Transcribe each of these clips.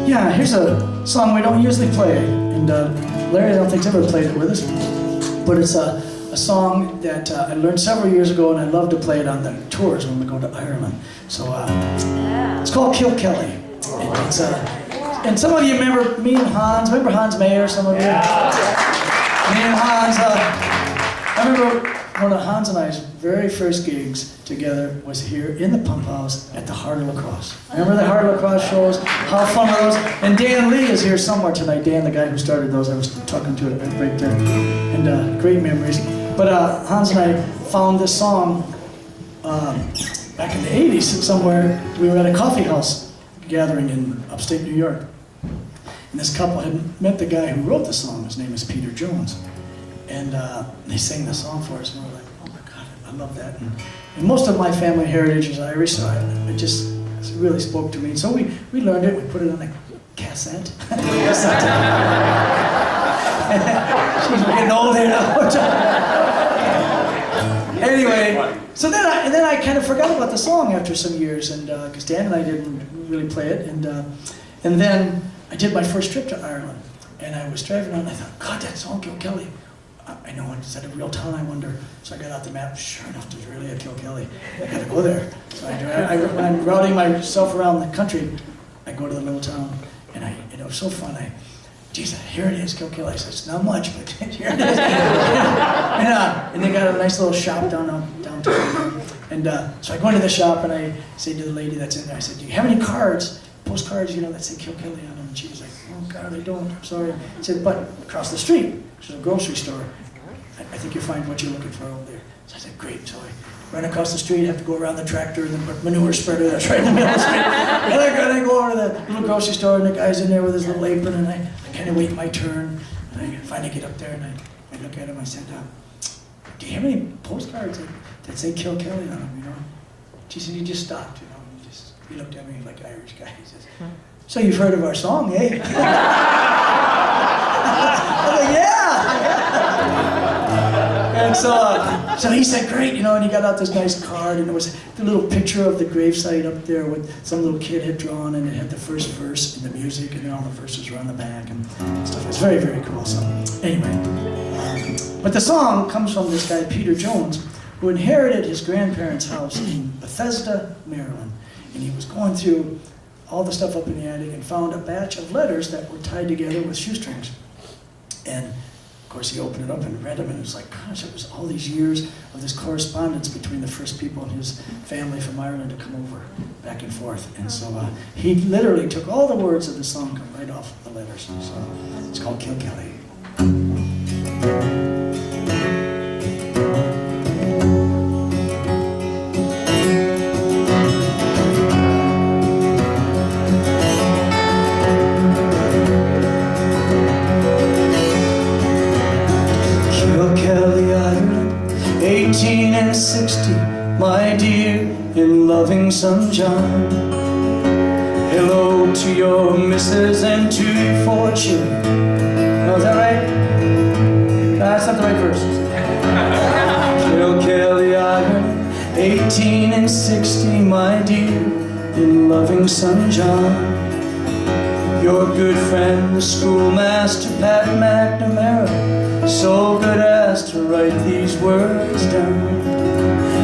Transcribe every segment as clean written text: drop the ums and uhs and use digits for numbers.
Yeah, here's a song we don't usually play, and Larry I don't think's ever played it with us, but it's a song that I learned several years ago, and I love to play it on the tours when we go to Ireland. So it's called Kilkelly. And some of you remember me and Hans. Remember Hans Mayer? Some of you. Me and Hans. I remember one of Hans and I's very first gigs together was here in the Pump House at the Heart of LaCrosse. Remember the Heart of LaCrosse shows? How fun were those? And Dan Lee is here somewhere tonight. Dan, the guy who started those, I was talking to it right there. And great memories. But Hans and I found this song back in the 80s somewhere. We were at a coffee house gathering in upstate New York. And this couple had met the guy who wrote the song. His name is Peter Jones. And they sang the song for us, and we were like, oh my God, I love that. And most of my family heritage is Irish, so it just really spoke to me. So we learned it, we put it on a cassette. She's getting old here now. Anyway, so then I kind of forgot about the song after some years, and because Dan and I didn't really play it, and then I did my first trip to Ireland, and I was driving around, and I thought, God, that song, Kilkelly. I know, is that a real town, I wonder? So I got out the map, sure enough, there's really a Kilkelly. I gotta go there. So when I'm routing myself around the country, I go to the little town, and it was so fun. Geez, here it is, Kilkelly. I said, it's not much, but here it is. And they got a nice little shop downtown. And so I go into the shop, and I say to the lady that's in there, I said, do you have any postcards, that say Kilkelly on them? And she was like, oh God, I don't, I'm sorry. I said, but across the street, there's a grocery store. I think you'll find what you're looking for over there. So I said, great. So I run across the street, have to go around the tractor, and then put manure spreader that's right in the middle of the street. And I go over to the little grocery store, and the guy's in there with his little apron, and I kind of wait my turn. And I finally get up there, and I look at him, I said, do you have any postcards that say Kilkelly on them, She said, he just stopped, He looked at me like an Irish guy. He says, so you've heard of our song, eh? I was like, yeah. And so he said, great, and he got out this nice card, and there was the little picture of the gravesite up there with some little kid had drawn, and it had the first verse and the music, and then all the verses were on the back and stuff. It was very, very cool. So anyway, but the song comes from this guy, Peter Jones, who inherited his grandparents' house in Bethesda, Maryland. And he was going through all the stuff up in the attic and found a batch of letters that were tied together with shoestrings. And of course he opened it up and read them, and it was like, gosh, it was all these years of this correspondence between the first people in his family from Ireland to come over back and forth. And so he literally took all the words of the song right off the letters. So it's called Kilkelly. Kilkelly, Ireland, 1860, my dear, in loving Son John. Hello to your missus and to your 4 children. No, is that right? No, that's not the right verse. Kilkelly, Ireland, 1860, my dear, in loving Son John. Your good friend, the schoolmaster, Pat McNamara, so good as to write these words down.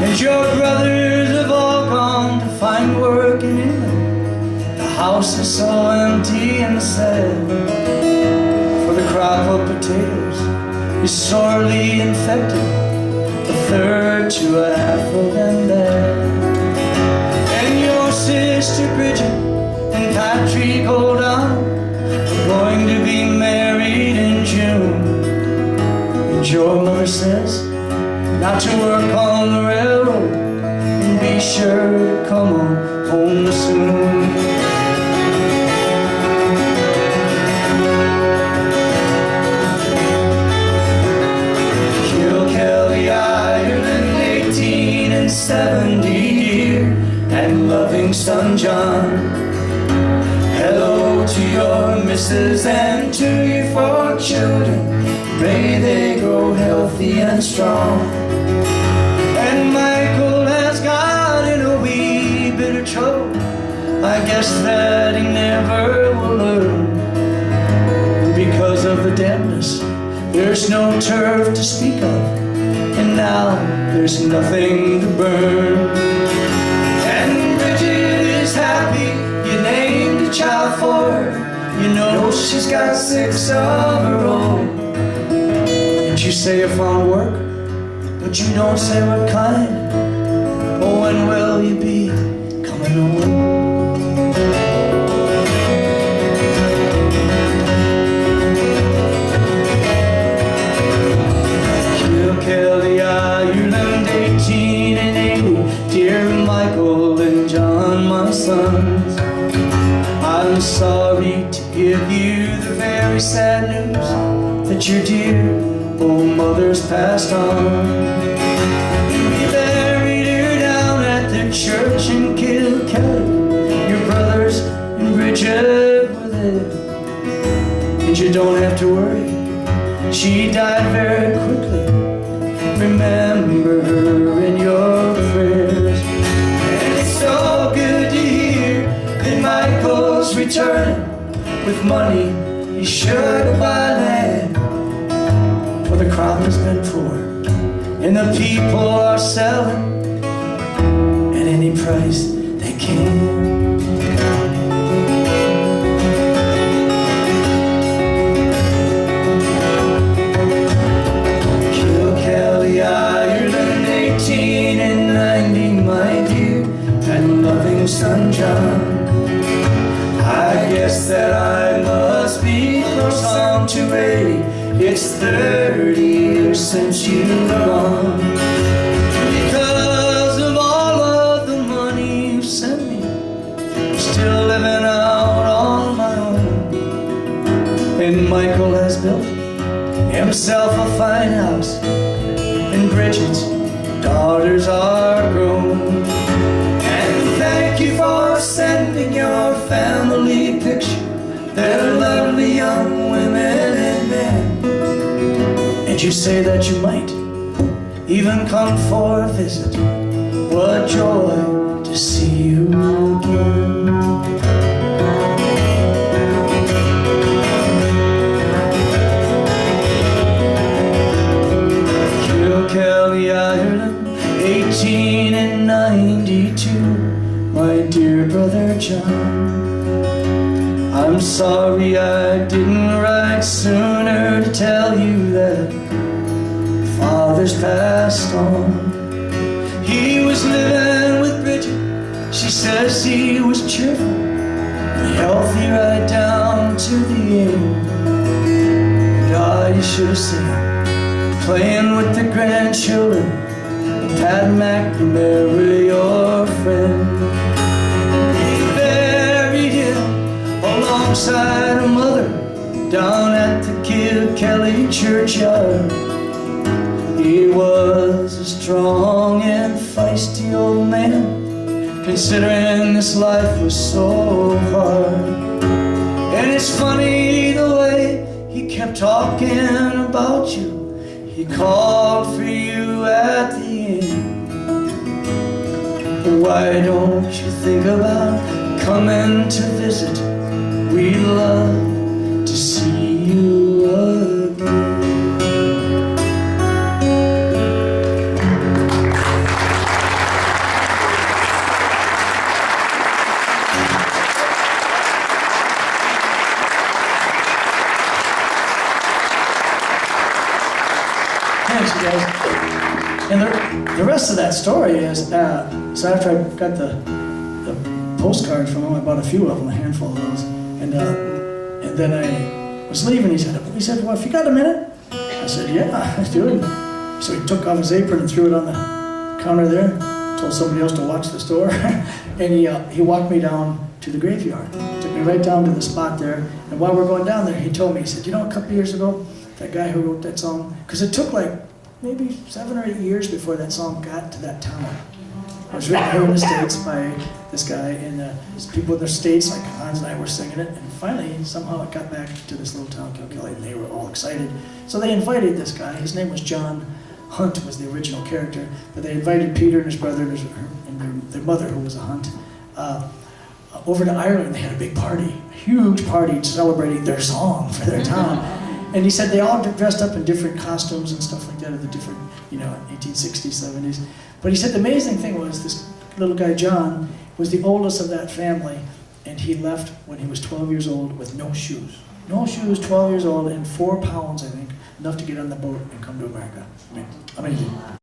And your brothers have all gone to find work in England. The house is so empty and sad, for the crop of potatoes is sorely infected, a third to a half of them dead. And your sister Bridget and Patrick O'Donnell are going to be married in June. Your mother says not to work on the railroad, and be sure to come on home soon. Kilkelly, Ireland, 1870 year, and loving Son John. Hello to your missus and to your 4 children. May they grow healthy and strong. And Michael has got in a wee bit of trouble. I I guess that he never will learn. Because of the dampness, there's no turf to speak of, and now there's nothing to burn. And Bridget is happy, you named a child for her. You know she's got 6 of her own. And you say you found work, but you don't say what kind. Oh, when will you be coming home? Kilkelly, Ireland, 1880. Dear Michael and John, my sons, I'm sorry to give you the very sad news that your dear old mother's passed on. We buried her down at the church in Kilkelly. Your brothers and Bridget were there, and you don't have to worry, she died very quickly. Remember her in your prayers. And it's so good to hear that Michael's returning with money he should buy land. For the crop has been poor and the people are selling at any price they can. Ireland, 1890, my dear and loving son John. I guess that I must be close on to 80. It's 30 years since you've gone. Because of all of the money you've sent me, I'm still living out on my own. And Michael has built himself a fine house, and Bridget's daughters are grown. And thank you for sending your family picture. They're lovely young women and men. And you say that you might even come for a visit. What joy to see you again. Kilkelly, Ireland, 1892, my dear brother John. I'm sorry I didn't write sooner to tell you that father's passed on. He was living with Bridget, she says he was cheerful and healthy right down to the end. God, you should have seen him playing with the grandchildren, Pat McNamara, your friend. He buried him alongside a mother down at the Kilkelly churchyard. He was a strong and feisty old man, considering this life was so hard. And it's funny the way he kept talking about you. He called for you at the end. Why don't you think about coming to visit? We'd love to see you again. Thanks, you guys. And the rest of that story is, so after I got the postcard from him, I bought a few of them, a handful of those, and then I was leaving. He said, well, if you got a minute? I said, yeah, let's do it. So he took off his apron and threw it on the counter there, told somebody else to watch the store, and he walked me down to the graveyard. Took me right down to the spot there, and while we're going down there, he told me, he said, you know, a couple years ago, that guy who wrote that song, because it took like maybe 7 or 8 years before that song got to that town. It was written here in the States by this guy, and people in the States, like Hans and I, were singing it, and finally, somehow it got back to this little town, Kilkelly, and they were all excited. So they invited this guy. His name was John Hunt, was the original character, but they invited Peter and his brother and their mother, who was a Hunt, over to Ireland. They had a big party, a huge party celebrating their song for their town. And he said they all dressed up in different costumes and stuff like that of the different, 1860s, 70s. But he said the amazing thing was this little guy, John, was the oldest of that family, and he left when he was 12 years old with no shoes. No shoes, 12 years old, and 4 pounds, I think, enough to get on the boat and come to America. I mean, amazing.